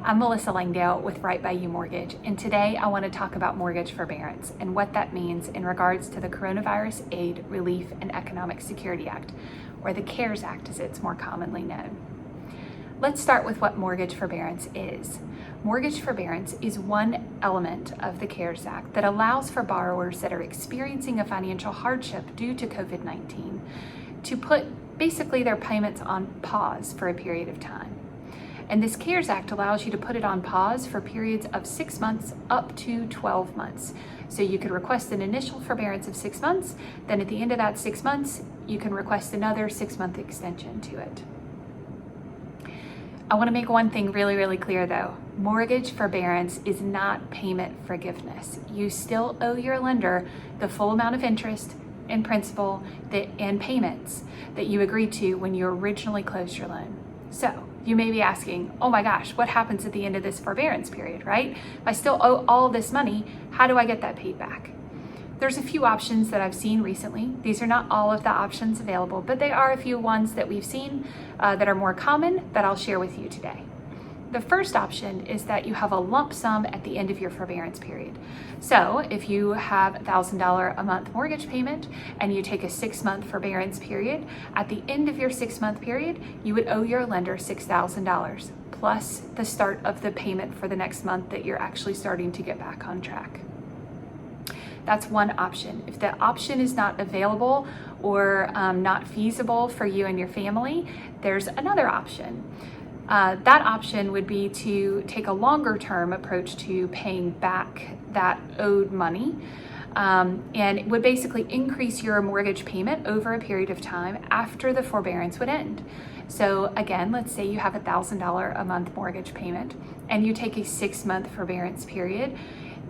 I'm Melissa Langdale with Right By You Mortgage, and today I want to talk about mortgage forbearance and what that means in regards to the Coronavirus Aid, Relief, and Economic Security Act, or the CARES Act as it's more commonly known. Let's start with what mortgage forbearance is. Mortgage forbearance is one element of the CARES Act that allows for borrowers that are experiencing a financial hardship due to COVID-19 to put basically their payments on pause for a period of time. And this CARES Act allows you to put it on pause for periods of 6 months up to 12 months. So you could request an initial forbearance of 6 months, then at the end of that 6 months, you can request another 6-month extension to it. I want to make one thing really clear though. Mortgage forbearance is not payment forgiveness. You still owe your lender the full amount of interest and principal and payments that you agreed to when you originally closed your loan. So you may be asking, oh my gosh, what happens at the end of this forbearance period, right? If I still owe all this money, how do I get that paid back? There's a few options that I've seen recently. These are not all of the options available, but they are a few ones that we've seen that are more common that I'll share with you today. The first option is that you have a lump sum at the end of your forbearance period. So if you have a $1,000 a month mortgage payment and you take a 6-month forbearance period, at the end of your 6-month period, you would owe your lender $6,000 plus the start of the payment for the next month that you're actually starting to get back on track. That's one option. If the option is not available or not feasible for you and your family, there's another option. That option would be to take a longer term approach to paying back that owed money, and it would basically increase your mortgage payment over a period of time after the forbearance would end. So again, let's say you have a $1,000 a month mortgage payment and you take a 6-month forbearance period.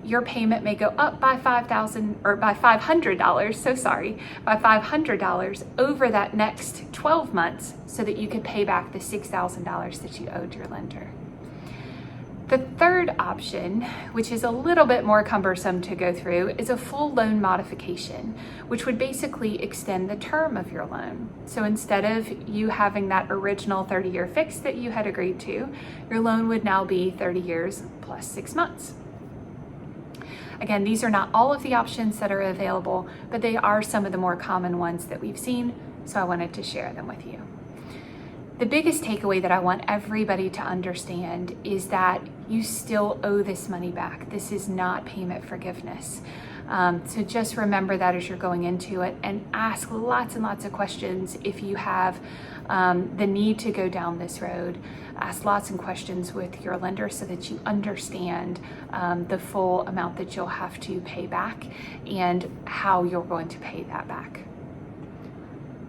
Your payment may go up by $500, by $500 over that next 12 months so that you could pay back the $6,000 that you owed your lender. The third option, which is a little bit more cumbersome to go through, is a full loan modification, which would basically extend the term of your loan. So instead of you having that original 30-year fix that you had agreed to, your loan would now be 30 years plus 6 months. Again, these are not all of the options that are available, but they are some of the more common ones that we've seen, so I wanted to share them with you. The biggest takeaway that I want everybody to understand is that you still owe this money back. This is not payment forgiveness. So just remember that as you're going into it, and ask lots and lots of questions if you have the need to go down this road. Ask lots of questions with your lender so that you understand the full amount that you'll have to pay back and how you're going to pay that back.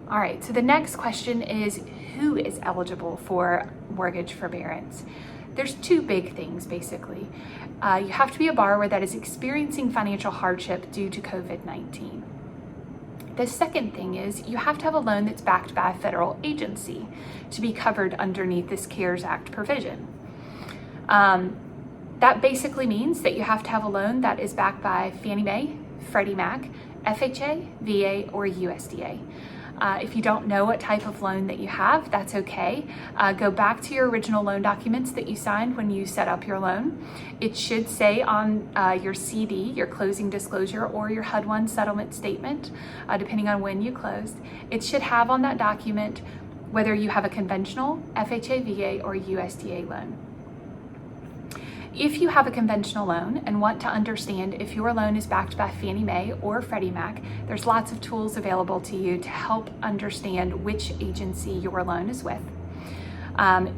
All right, so the next question is, who is eligible for mortgage forbearance? There's two big things, basically. You have to be a borrower that is experiencing financial hardship due to COVID-19. The second thing is you have to have a loan that's backed by a federal agency to be covered underneath this CARES Act provision. That basically means that you have to have a loan that is backed by Fannie Mae, Freddie Mac, FHA, VA, or USDA. If you don't know what type of loan that you have, that's okay. Go back to your original loan documents that you signed when you set up your loan. It should say on your CD, your closing disclosure, or your HUD-1 settlement statement, depending on when you closed. It should have on that document whether you have a conventional, FHA, VA, or USDA loan. If you have a conventional loan and want to understand if your loan is backed by Fannie Mae or Freddie Mac, there's lots of tools available to you to help understand which agency your loan is with.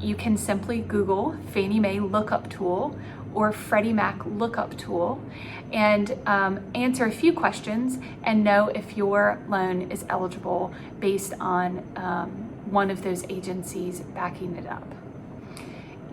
You can simply Google Fannie Mae lookup tool or Freddie Mac lookup tool and answer a few questions and know if your loan is eligible based on one of those agencies backing it up.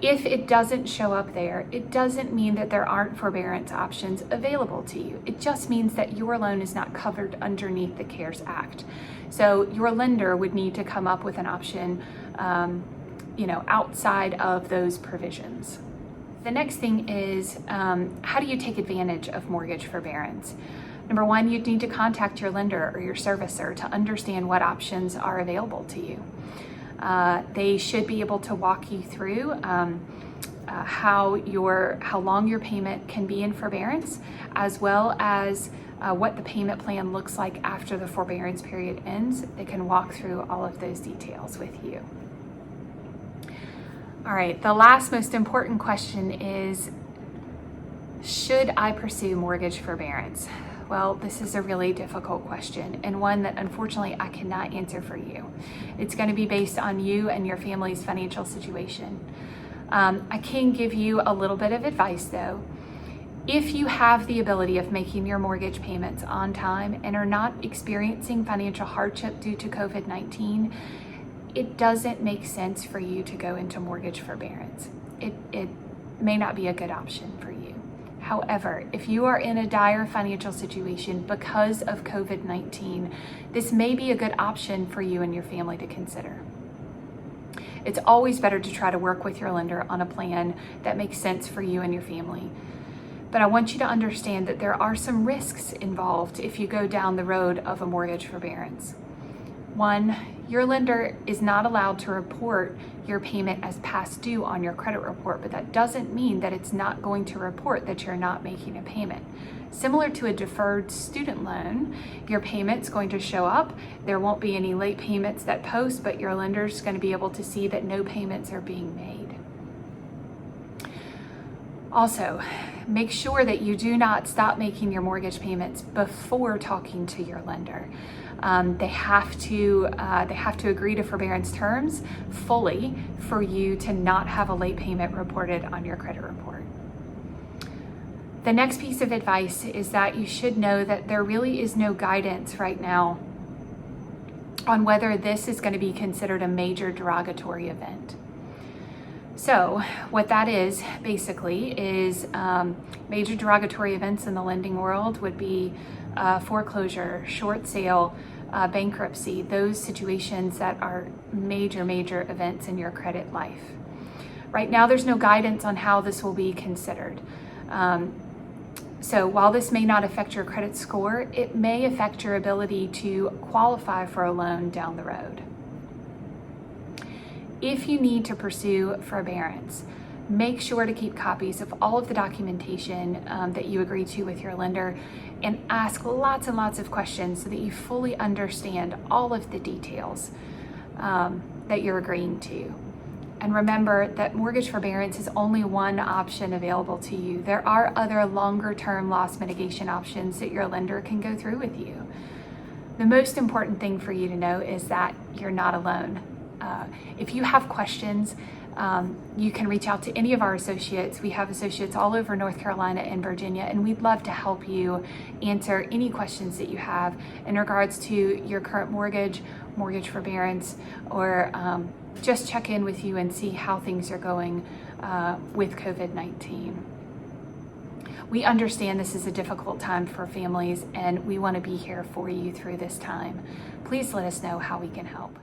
If it doesn't show up there, it doesn't mean that there aren't forbearance options available to you. It just means that your loan is not covered underneath the CARES Act. So your lender would need to come up with an option, outside of those provisions. The next thing is, how do you take advantage of mortgage forbearance? Number one, you'd need to contact your lender or your servicer to understand what options are available to you. They should be able to walk you through how long your payment can be in forbearance, as well as what the payment plan looks like after the forbearance period ends. They can walk through all of those details with you. All right, the last most important question is, should I pursue mortgage forbearance? Well, this is a really difficult question, and one that unfortunately I cannot answer for you. It's going to be based on you and your family's financial situation. I can give you a little bit of advice though. If you have the ability of making your mortgage payments on time and are not experiencing financial hardship due to COVID-19, it doesn't make sense for you to go into mortgage forbearance. It may not be a good option for you. However, if you are in a dire financial situation because of COVID-19, this may be a good option for you and your family to consider. It's always better to try to work with your lender on a plan that makes sense for you and your family. But I want you to understand that there are some risks involved if you go down the road of a mortgage forbearance. One, your lender is not allowed to report your payment as past due on your credit report, but that doesn't mean that it's not going to report that you're not making a payment. Similar to a deferred student loan, your payment's going to show up. There won't be any late payments that post, but your lender's going to be able to see that no payments are being made. Also, make sure that you do not stop making your mortgage payments before talking to your lender. They have to agree to forbearance terms fully for you to not have a late payment reported on your credit report. The next piece of advice is that you should know that there really is no guidance right now on whether this is going to be considered a major derogatory event. So what that is basically is major derogatory events in the lending world would be foreclosure, short sale, bankruptcy, those situations that are major events in your credit life. Right now, there's no guidance on how this will be considered. So while this may not affect your credit score, it may affect your ability to qualify for a loan down the road. If you need to pursue forbearance, make sure to keep copies of all of the documentation that you agree to with your lender, and ask lots and lots of questions so that you fully understand all of the details that you're agreeing to. And remember that mortgage forbearance is only one option available to you. There are other longer-term loss mitigation options that your lender can go through with you. The most important thing for you to know is that you're not alone. If you have questions, you can reach out to any of our associates. We have associates all over North Carolina and Virginia, and we'd love to help you answer any questions that you have in regards to your current mortgage forbearance, or just check in with you and see how things are going with COVID-19. We understand this is a difficult time for families, and we want to be here for you through this time. Please let us know how we can help.